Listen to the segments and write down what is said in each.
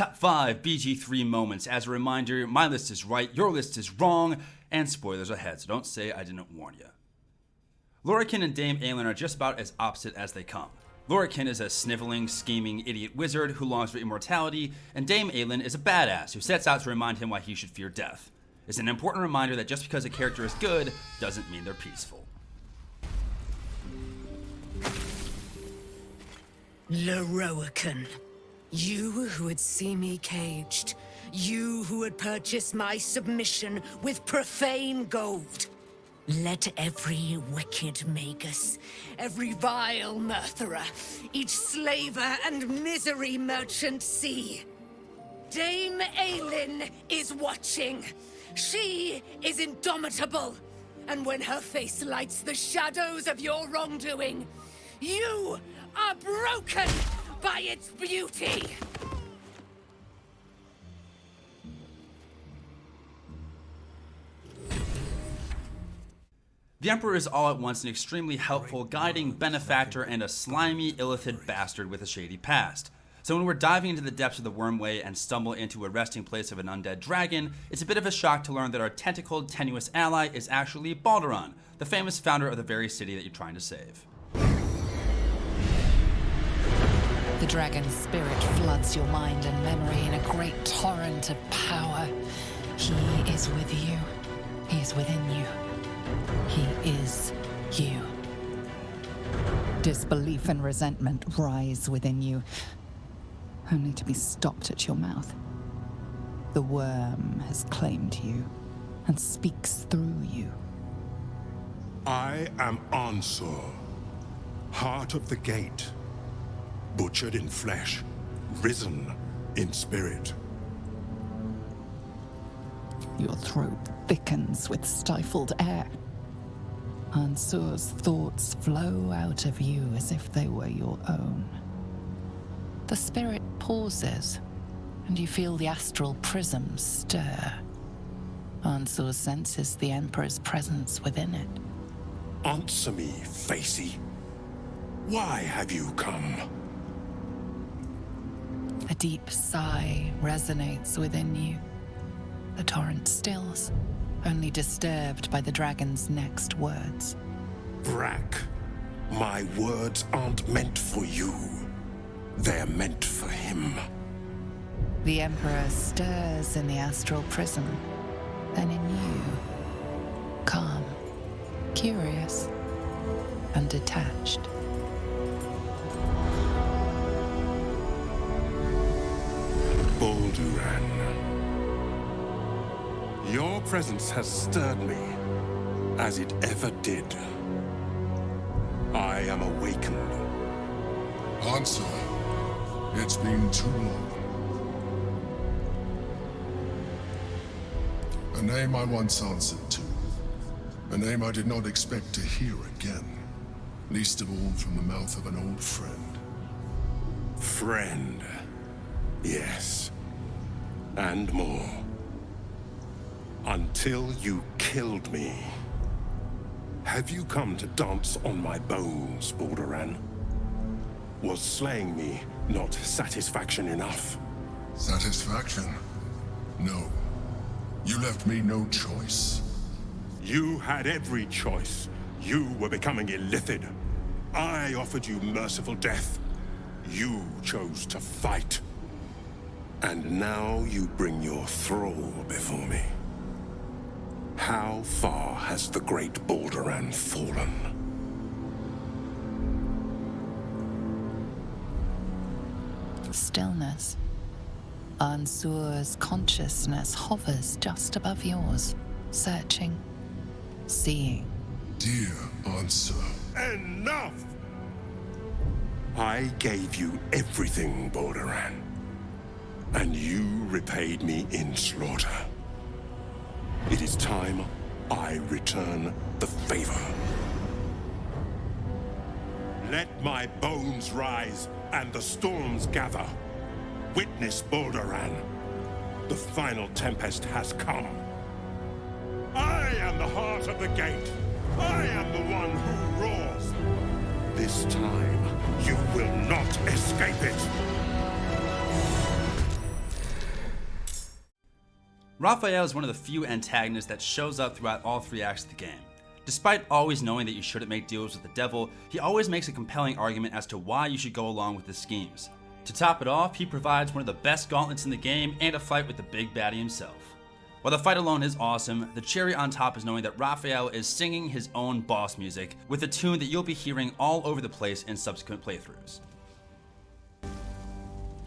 Top 5 BG3 moments. As a reminder, my list is right, your list is wrong, and spoilers ahead, so don't say I didn't warn you. Lorcan and Dame Aylin are just about as opposite as they come. Lorcan is a sniveling, scheming idiot wizard who longs for immortality, and Dame Aylin is a badass who sets out to remind him why he should fear death. It's an important reminder that just because a character is good doesn't mean they're peaceful. Lorcan, you who would see me caged, you who would purchase my submission with profane gold. Let every wicked magus, every vile murtherer, each slaver and misery merchant see. Dame Aylin is watching. She is indomitable. And when her face lights the shadows of your wrongdoing, you are broken by its beauty. The Emperor is all at once an extremely helpful, guiding benefactor and a slimy, illithid bastard with a shady past. So when we're diving into the depths of the Wormway and stumble into a resting place of an undead dragon, it's a bit of a shock to learn that our tentacled, tenuous ally is actually Balduran, the famous founder of the very city that you're trying to save. The dragon's spirit floods your mind and memory in a great torrent of power. He is with you. He is within you. He is you. Disbelief and resentment rise within you, only to be stopped at your mouth. The worm has claimed you and speaks through you. I am Ansur, heart of the gate, butchered in flesh, risen in spirit. Your throat thickens with stifled air. Ansur's thoughts flow out of you as if they were your own. The spirit pauses, and you feel the astral prism stir. Ansur senses the Emperor's presence within it. Answer me, Facey. Why have you come? A deep sigh resonates within you. The torrent stills, only disturbed by the dragon's next words. Brack, my words aren't meant for you. They're meant for him. The Emperor stirs in the astral prism, then in you. Calm, curious, and detached. Balduran. Your presence has stirred me, as it ever did. I am awakened. Answer. It's been too long. A name I once answered to. A name I did not expect to hear again. Least of all from the mouth of an old friend. Friend. Yes. And more. Until you killed me. Have you come to dance on my bones, Balduran? Was slaying me not satisfaction enough? Satisfaction? No. You left me no choice. You had every choice. You were becoming illithid. I offered you merciful death. You chose to fight. And now you bring your thrall before me. How far has the great Balduran fallen? Stillness. Ansur's consciousness hovers just above yours, searching, seeing. Dear Ansur. Enough! I gave you everything, Balduran. And you repaid me in slaughter. It is time I return the favor. Let my bones rise and the storms gather. Witness, Balduran. The final tempest has come. I am the heart of the gate. I am the one who roars. This time, you will not escape it. Raphael is one of the few antagonists that shows up throughout all 3 acts of the game. Despite always knowing that you shouldn't make deals with the devil, he always makes a compelling argument as to why you should go along with his schemes. To top it off, he provides one of the best gauntlets in the game and a fight with the big baddie himself. While the fight alone is awesome, the cherry on top is knowing that Raphael is singing his own boss music with a tune that you'll be hearing all over the place in subsequent playthroughs.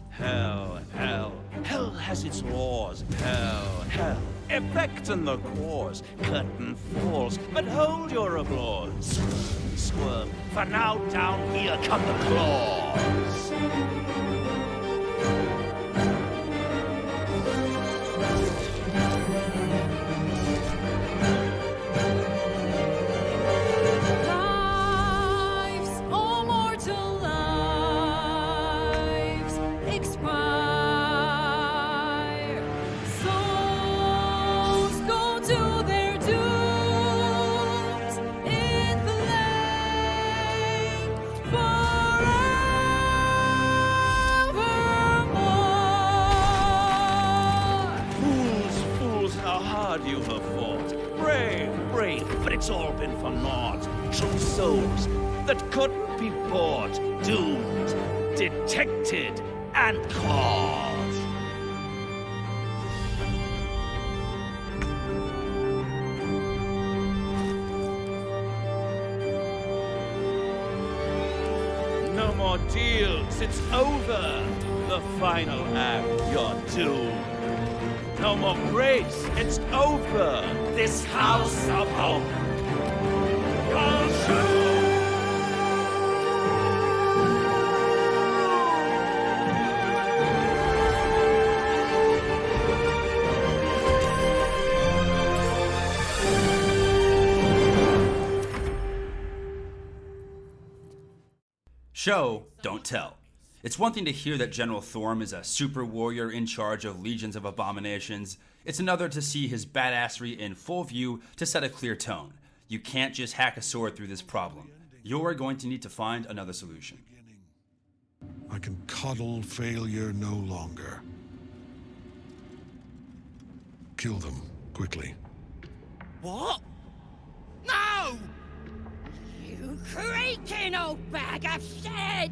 Hell, hell, hell has its laws. Hell, hell, effect in the cause. Curtain falls, but hold your applause. Swerve, swerve, for now down here come the claws. You have fought. Brave, brave, but it's all been for naught. True souls that couldn't be bought. Doomed, detected, and caught. No more deals, it's over. The final act, you're doomed. No more grace, it's over. This house of hope. You're doomed. Show, don't tell. It's one thing to hear that General Thorm is a super warrior in charge of legions of abominations. It's another to see his badassery in full view to set a clear tone. You can't just hack a sword through this problem. You're going to need to find another solution. I can coddle failure no longer. Kill them, quickly. What? No! You creaking old bag of shit!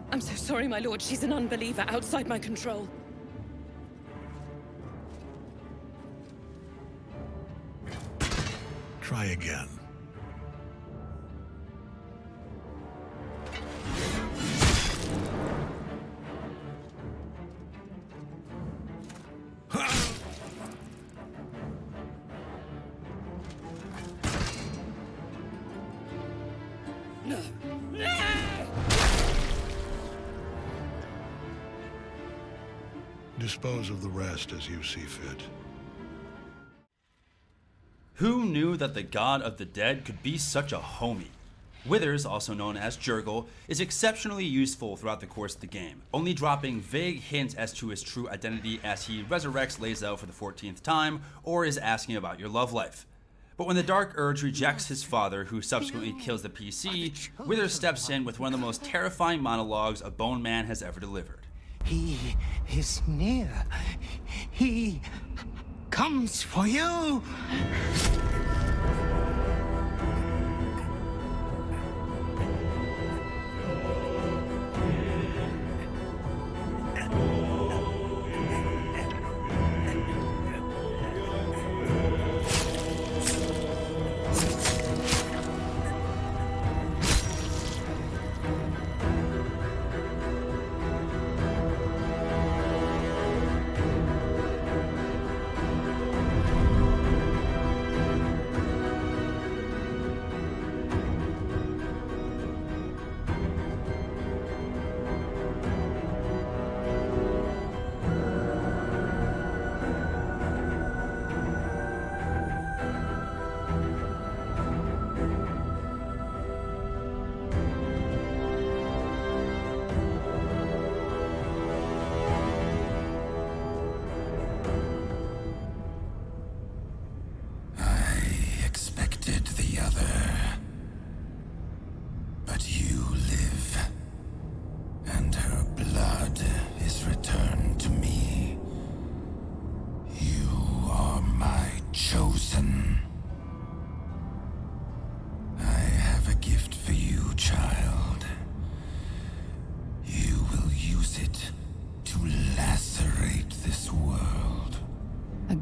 I'm so sorry, my lord. She's an unbeliever outside my control. Try again. Dispose of the rest as you see fit. Who knew that the god of the dead could be such a homie? Withers, also known as Jurgle, is exceptionally useful throughout the course of the game, only dropping vague hints as to his true identity as he resurrects Lae'zel for the 14th time or is asking about your love life. But when the Dark Urge rejects his father, who subsequently kills the PC, Withers steps in with one of the most terrifying monologues a Bone Man has ever delivered. He is near. He comes for you.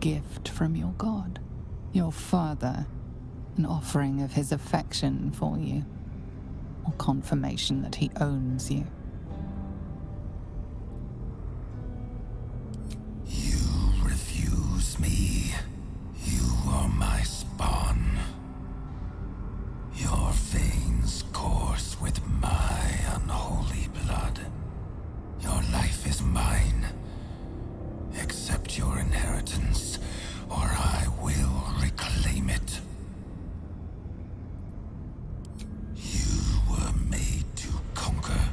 gift from your god, your father, an offering of his affection for you, or confirmation that he owns you. You refuse me. You are my spawn. Your veins course with my unholy blood. Your life is mine. Accept your inheritance, or I will reclaim it. You were made to conquer,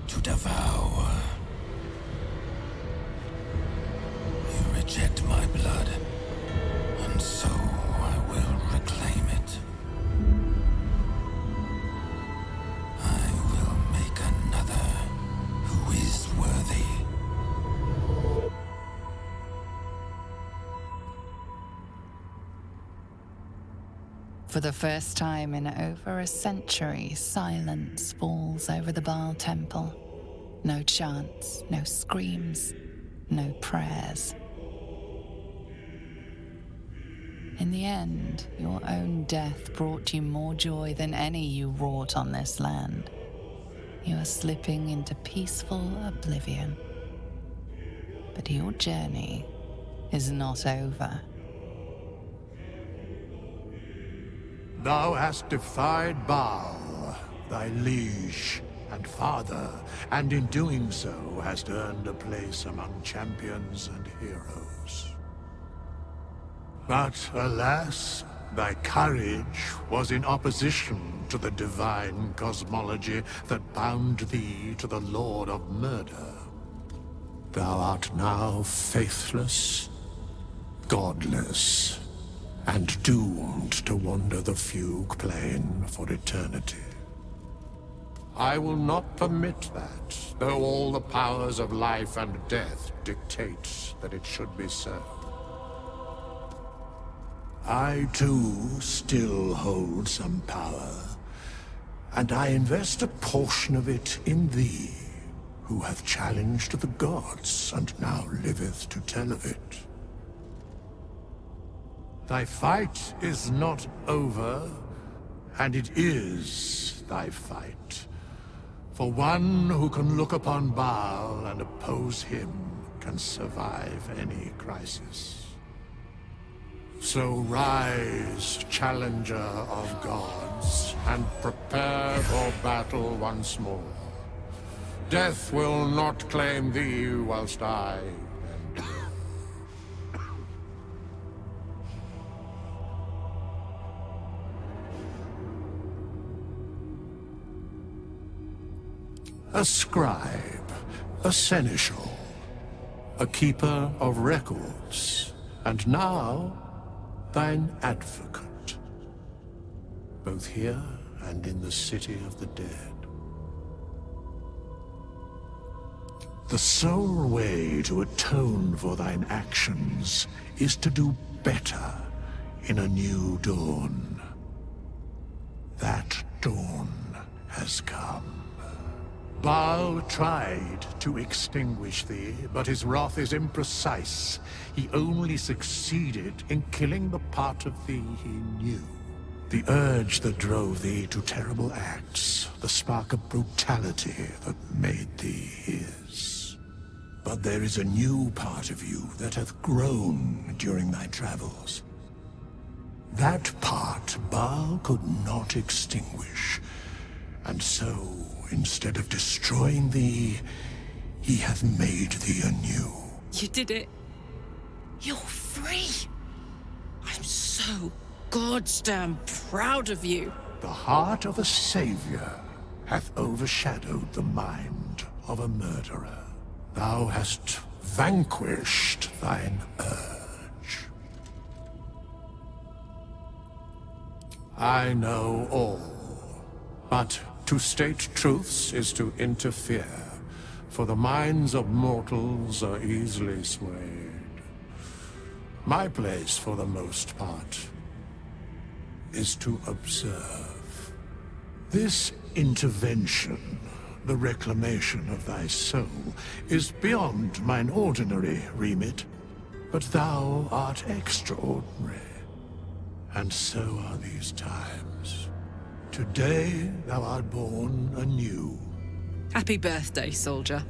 to devour. You reject my blood, and so I will reclaim it. I will make another who is worthy. For the first time in over a century, silence falls over the Baal temple. No chants, no screams, no prayers. In the end, your own death brought you more joy than any you wrought on this land. You are slipping into peaceful oblivion. But your journey is not over. Thou hast defied Baal, thy liege and father, and in doing so hast earned a place among champions and heroes. But alas, thy courage was in opposition to the divine cosmology that bound thee to the Lord of Murder. Thou art now faithless, godless, and doomed to wander the fugue plane for eternity. I will not permit that, though all the powers of life and death dictate that it should be so. I too still hold some power, and I invest a portion of it in thee, who hath challenged the gods and now liveth to tell of it. Thy fight is not over, and it is thy fight. For one who can look upon Baal and oppose him can survive any crisis. So rise, challenger of gods, and prepare for battle once more. Death will not claim thee whilst I endure. A scribe, a seneschal, a keeper of records, and now thine advocate, both here and in the city of the dead. The sole way to atone for thine actions is to do better in a new dawn. That dawn has come. Baal tried to extinguish thee, but his wrath is imprecise. He only succeeded in killing the part of thee he knew. The urge that drove thee to terrible acts, the spark of brutality that made thee his. But there is a new part of you that hath grown during thy travels. That part Baal could not extinguish, and so, instead of destroying thee, he hath made thee anew. You did it. You're free. I'm so goddamn proud of you. The heart of a savior hath overshadowed the mind of a murderer. Thou hast vanquished thine urge. I know all, but to state truths is to interfere, for the minds of mortals are easily swayed. My place, for the most part, is to observe. This intervention, the reclamation of thy soul, is beyond mine ordinary remit, but thou art extraordinary. And so are these times. Today thou art born anew. Happy birthday, soldier.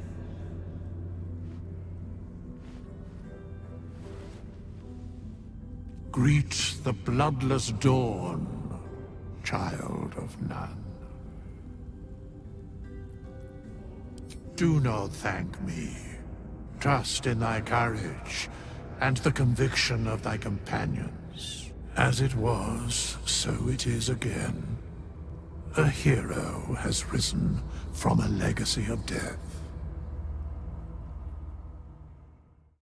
Greet the bloodless dawn, child of none. Do not thank me. Trust in thy courage and the conviction of thy companions. As it was, so it is again. A hero has risen from a legacy of death.